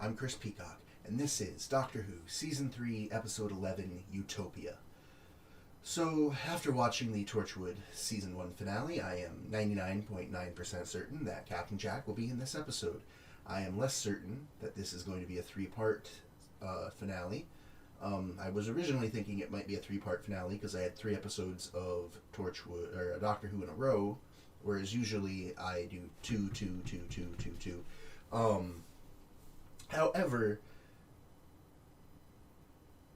I'm Chris Peacock, and this is Doctor Who, Season 3, Episode 11, Utopia. So, after watching the Torchwood Season 1 finale, I am 99.9% certain that Captain Jack will be in this episode. I am less certain that this is going to be a three-part finale. I was originally thinking it might be a three-part finale because I had 3 episodes of Torchwood or Doctor Who in a row, whereas usually I do 2. However,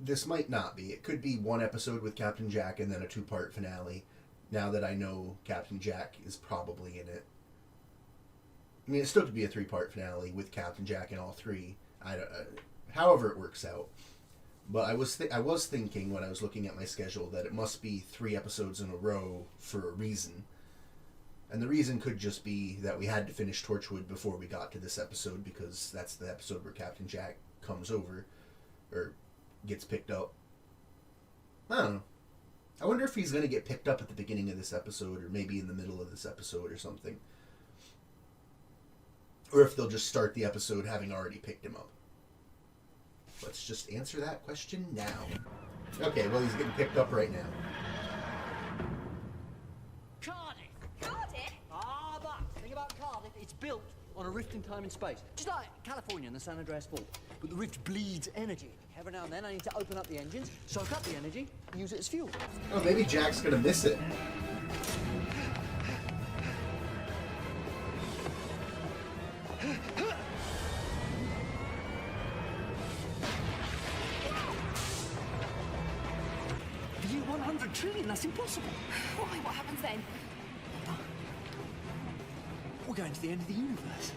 this might not be. It could be 1 episode with Captain Jack and then a 2-part finale. Now that I know Captain Jack is probably in it. I mean, it still could be a 3-part finale with Captain Jack in all 3. However it works out. But I was thinking when I was looking at my schedule that it must be 3 episodes in a row for a reason. And the reason could just be that we had to finish Torchwood before we got to this episode, because that's the episode where Captain Jack comes over, or gets picked up. I don't know. I wonder if he's going to get picked up at the beginning of this episode, or maybe in the middle of this episode or something. Or if they'll just start the episode having already picked him up. Let's just answer that question now. Okay, well, he's getting picked up right now. It's built on a rift in time and space, just like California and the San Andreas Fault. But the rift bleeds energy. Every now and then I need to open up the engines, soak up the energy, and use it as fuel. Oh, maybe Jack's gonna miss it. The year 100 trillion, that's impossible. Why? What happens then? We're going to the end of the universe.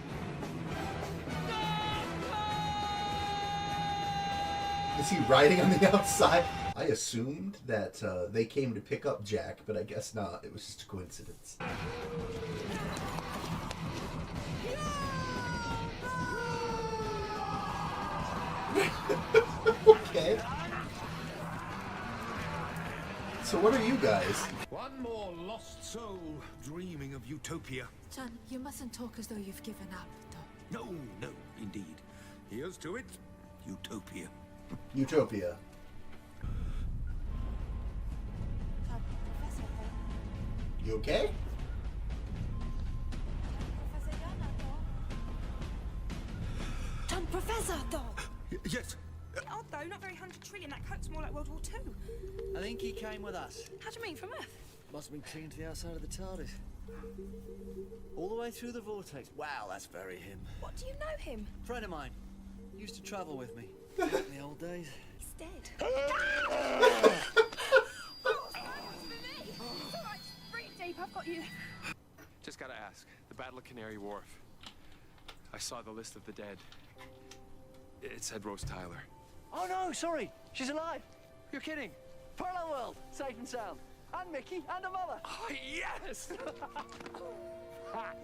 Is he riding on the outside? I assumed that they came to pick up Jack, but I guess not. It was just a coincidence. Okay. So what are you guys? One more lost soul dreaming of Utopia. John, you mustn't talk as though you've given up, though. No, indeed. Here's to it. Utopia. Utopia. Professor, You okay? Professor Yana, though. John, Professor, though. Yes. Odd though, not very 100 trillion. That coat's more like World War II. I think he came with us. How do you mean, from Earth? Must have been clinging to the outside of the TARDIS. All the way through the vortex. Wow, that's very him. What, do you know him? Friend of mine. Used to travel with me. In the old days. He's dead. Breathe deep, I've got you. Just gotta ask. The Battle of Canary Wharf. I saw the list of the dead. It said Rose Tyler. Oh no, sorry. She's alive. You're kidding. Parallel world. Safe and sound. And Mickey and her mother. Oh, yes!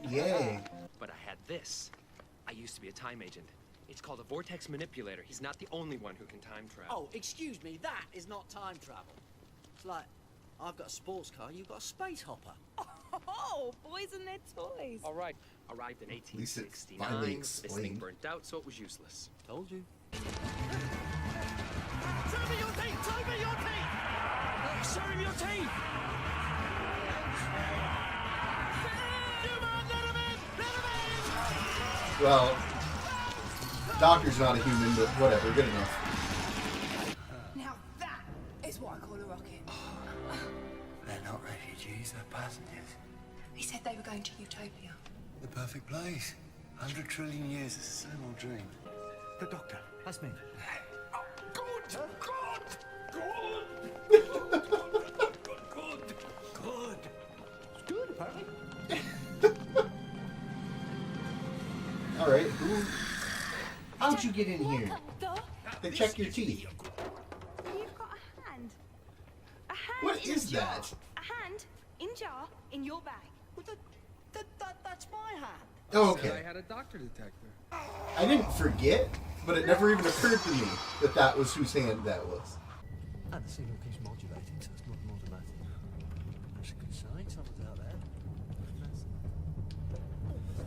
Yay. But I had this. I used to be a time agent. It's called a vortex manipulator. He's not the only one who can time travel. Oh, excuse me. That is not time travel. It's like, I've got a sports car, you've got a space hopper. Oh, boys and their toys. All right. Arrived in least it's finally 1869. This thing explained. burnt out, so it was useless. Told you. Show me your teeth! Show me your teeth! Show him your teeth! Well, Doctor's not a human, but whatever, good enough. Now that is what I call a rocket. They're not refugees, they're passengers. He said they were going to Utopia. The perfect place. 100 trillion years, it's the same old dream. The doctor. That's me. Good! It's good, apparently. All right, how'd you get in here? Though? They check your teeth. You've got a hand. A hand What in is jar. that? A hand in jar in your bag. Well, that's my hand. Oh, I okay. had a doctor detector. I didn't forget, but it never even occurred to me that that was whose hand that was. And the signal keeps modulating, so it's not automatic. That's a good sign, someone's out there. That's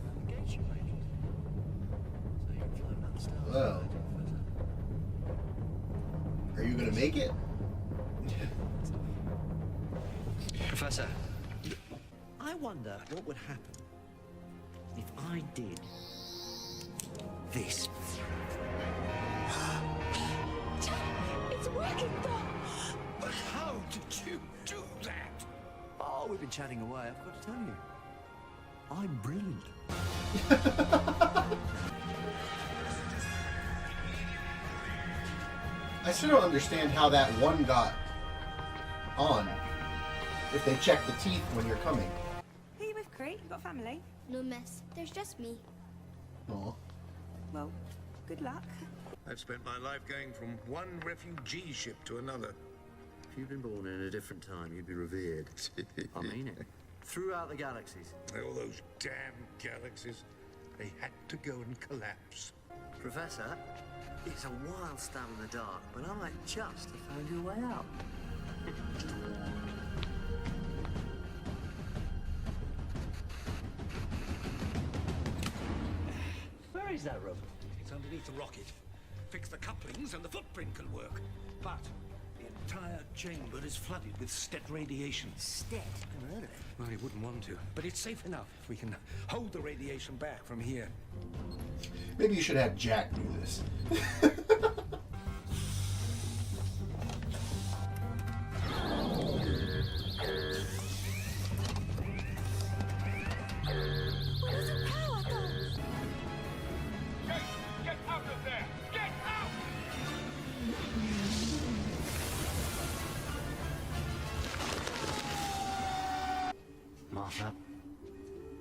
navigation range. So you can climb that star. Well, are you gonna make it? Professor, I wonder what would happen if I did this. It's working, Doc! But how did you do that? Oh, we've been chatting away. I've got to tell you, I'm brilliant. I still don't understand how that one got on. If they check the teeth when you're coming. Who are you with, Crete? You got family? No, miss. There's just me. Aw. Well, good luck. I've spent my life going from one refugee ship to another. If you'd been born in a different time, you'd be revered. I mean it. Throughout the galaxies. All those damn galaxies. They had to go and collapse. Professor, it's a wild stab in the dark, but I might just have found your way out. Where is that rope? It's underneath the rocket. Fix the couplings and the footprint can work. But the entire chamber is flooded with STET radiation. Stet? Never heard of it. Well, you wouldn't want to. But it's safe enough if we can hold the radiation back from here. Maybe you should have Jack do this. Where's the power go? Get out of there! Get out! Martha,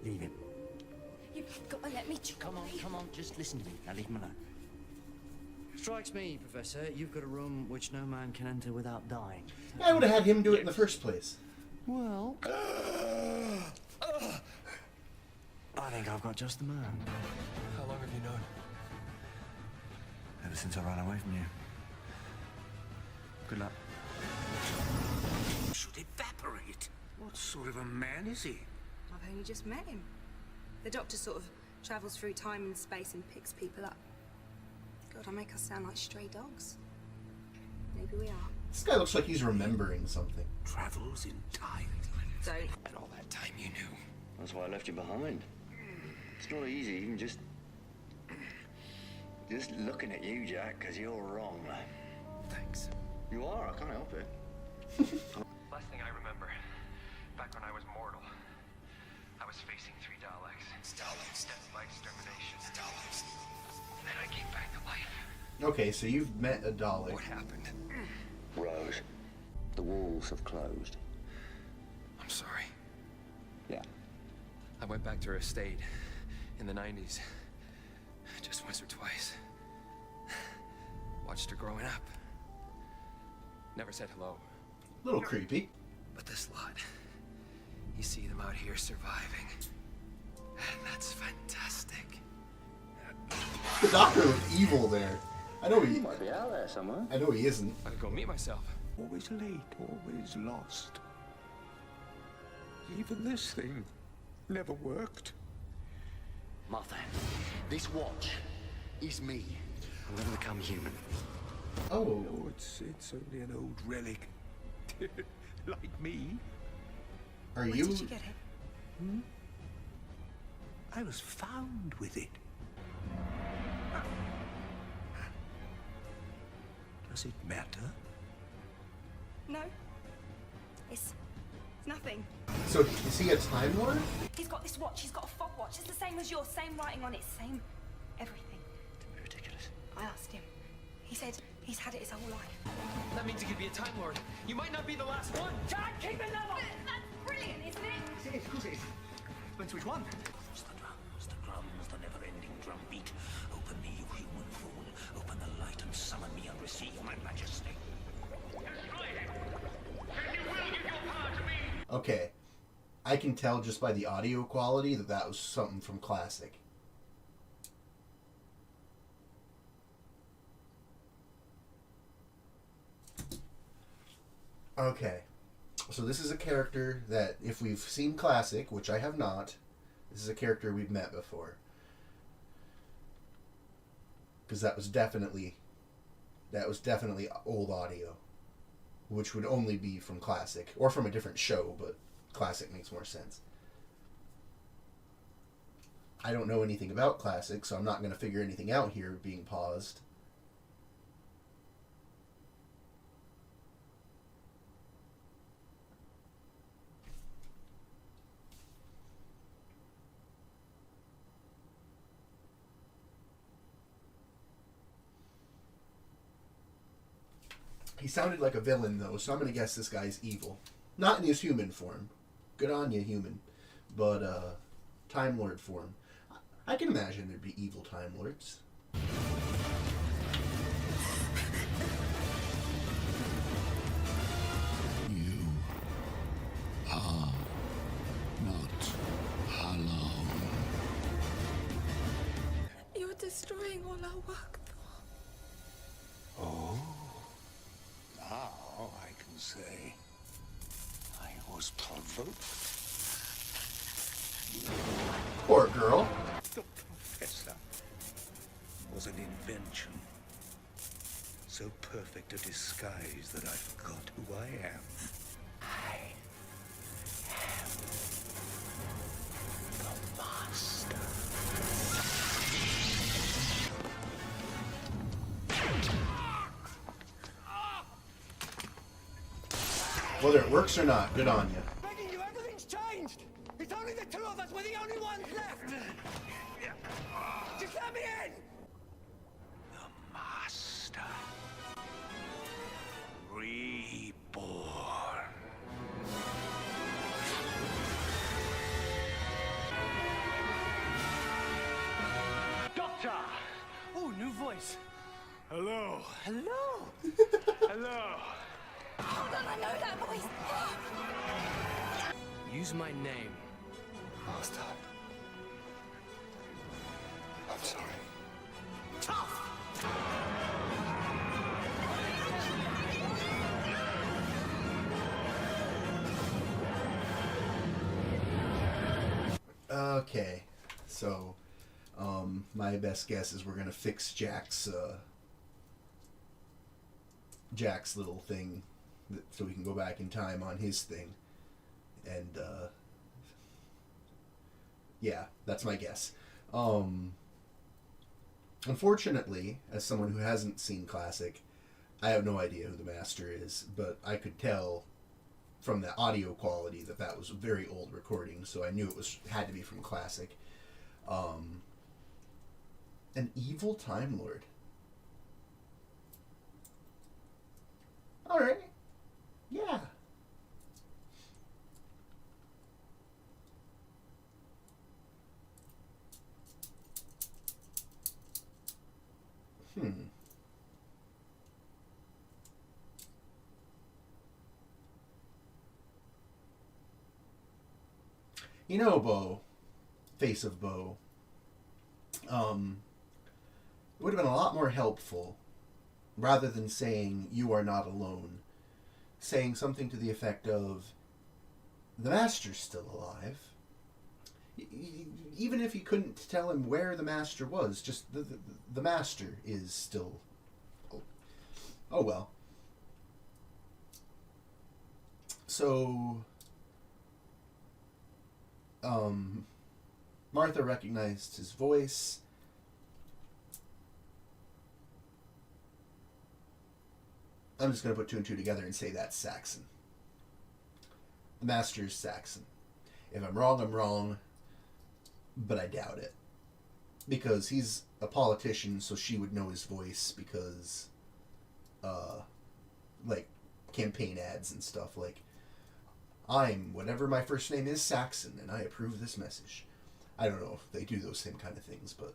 leave him. You've got to let me try. Come on, just listen to me. Now leave him alone. Strikes me, Professor, you've got a room which no man can enter without dying. I would have had him do it in the first place. Well, I think I've got just the man. How long have you known? Ever since I ran away from you. Good luck. Should evaporate. What sort of a man is he? I've only just met him. The Doctor sort of travels through time and space and picks people up. God, I make us sound like stray dogs. Maybe we are. This guy looks like he's remembering something. Travels in time. Don't. And all that time you knew. That's why I left you behind. It's not easy, even just looking at you, Jack, because you're wrong. Thanks. You are, I can't help it. Last thing I remember, back when I was mortal, I was facing 3 Daleks. Death by extermination. Then I came back to life. Okay, so you've met a Dalek. What happened? Rose, the walls have closed. I'm sorry. Yeah. I went back to her estate in the 90s. Just once or twice. Watched her growing up. Never said hello. A little creepy. But this lot, you see them out here surviving. And that's fantastic. The Doctor looked evil there. I know he Might be out there somewhere. I know he isn't. I could go meet myself. Always late, always lost. Even this thing never worked. Martha, this watch is me. I'm gonna become human. Oh. Oh, it's only an old relic. Like me. Are Where you did you get it? I was found with it. Does it matter? No. It's nothing. So is he a Time Lord? He's got this watch. He's got a fog watch. It's the same as yours. Same writing on it. Same everything. Ridiculous. I asked him. He said he's had it his whole life. That means you could be a Time Lord. You might not be the last one. Dad, keep it level! That's brilliant, isn't it? Of course it is. Depends which one. The drums, the never-ending drum beat. Open me, you human fool. Open the light and summon me and receive my majesty. Okay. I can tell just by the audio quality that that was something from Classic. Okay. So this is a character that, if we've seen Classic, which I have not, this is a character we've met before. because that was definitely old audio, which would only be from Classic or from a different show, but Classic makes more sense. I don't know anything about Classic, so I'm not going to figure anything out here being paused. He sounded like a villain, though, so I'm going to guess this guy's evil. Not in his human form. Good on you, human. But, Time Lord form. I can imagine there'd be evil Time Lords. You are not alone. You're destroying all our work, Thor. Oh, now I can say I was provoked. Poor girl. The Professor was an invention. So perfect a disguise that I forgot who I am. I am the Master. Whether it works or not, good on you. Begging you, everything's changed. It's only the two of us. We're the only ones left. Just let me in. The Master. Reborn. Doctor. Oh, new voice. Hello. Hello. Hello. Hold on, I know that voice. Use my name. Master. I'm sorry. Okay, so, my best guess is we're gonna fix Jack's little thing, so we can go back in time on his thing, and, yeah, that's my guess. Unfortunately, as someone who hasn't seen Classic, I have no idea who the Master is, but I could tell from the audio quality that was a very old recording, so I knew it had to be from Classic. An evil Time Lord. Alright. Yeah. You know, Bo, face of Bo, it would have been a lot more helpful, rather than saying, "You are not alone," saying something to the effect of, "The Master's still alive." Even if you couldn't tell him where the Master was, just the Master is still... Oh well. So... Martha recognized his voice. I'm just going to put two and two together and say that's Saxon. The Master's Saxon. If I'm wrong, I'm wrong, but I doubt it. Because he's a politician, so she would know his voice because, like, campaign ads and stuff, like, "I'm whatever my first name is, Saxon, and I approve this message." I don't know if they do those same kind of things, but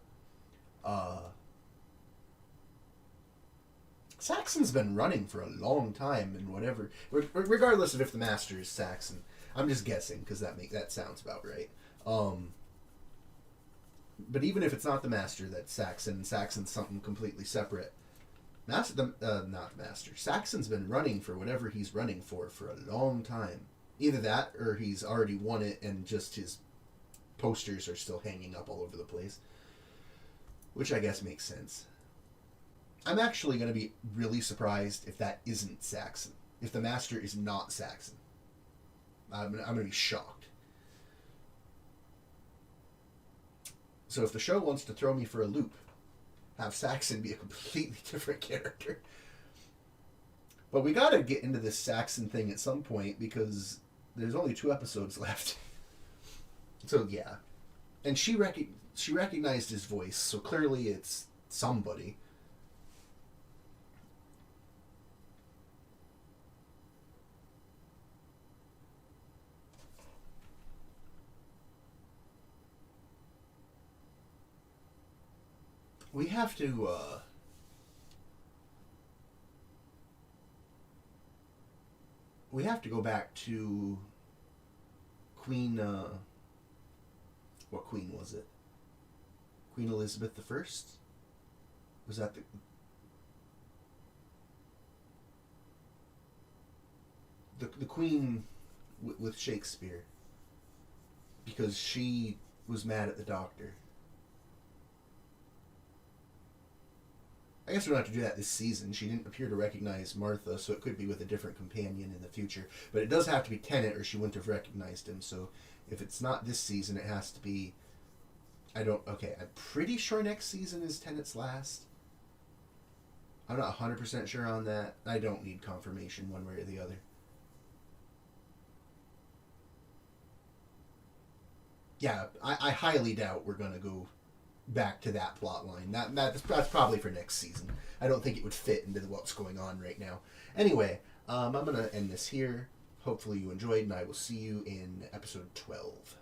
Saxon's been running for a long time, and whatever, regardless of if the Master is Saxon, I'm just guessing because that sounds about right. But even if it's not the Master that's Saxon, and Saxon's something completely separate, not the Master. Saxon's been running for whatever he's running for a long time. Either that, or he's already won it, and just his posters are still hanging up all over the place. Which I guess makes sense. I'm actually going to be really surprised if that isn't Saxon. If the Master is not Saxon. I'm going to be shocked. So if the show wants to throw me for a loop, have Saxon be a completely different character. But we got to get into this Saxon thing at some point because there's only 2 episodes left. So yeah. And she recognized his voice, so clearly it's somebody. We have to, go back to Queen, what queen was it? Queen Elizabeth I? Was that the queen with Shakespeare? Because she was mad at the doctor. I guess we don't have to do that this season. She didn't appear to recognize Martha, so it could be with a different companion in the future. But it does have to be Tennant, or she wouldn't have recognized him. So if it's not this season, it has to be... Okay, I'm pretty sure next season is Tennant's last. I'm not 100% sure on that. I don't need confirmation one way or the other. Yeah, I highly doubt we're going to go back to that plot line. That's probably for next season. I don't think it would fit into what's going on right now. Anyway, I'm going to end this here. Hopefully you enjoyed, and I will see you in episode 12.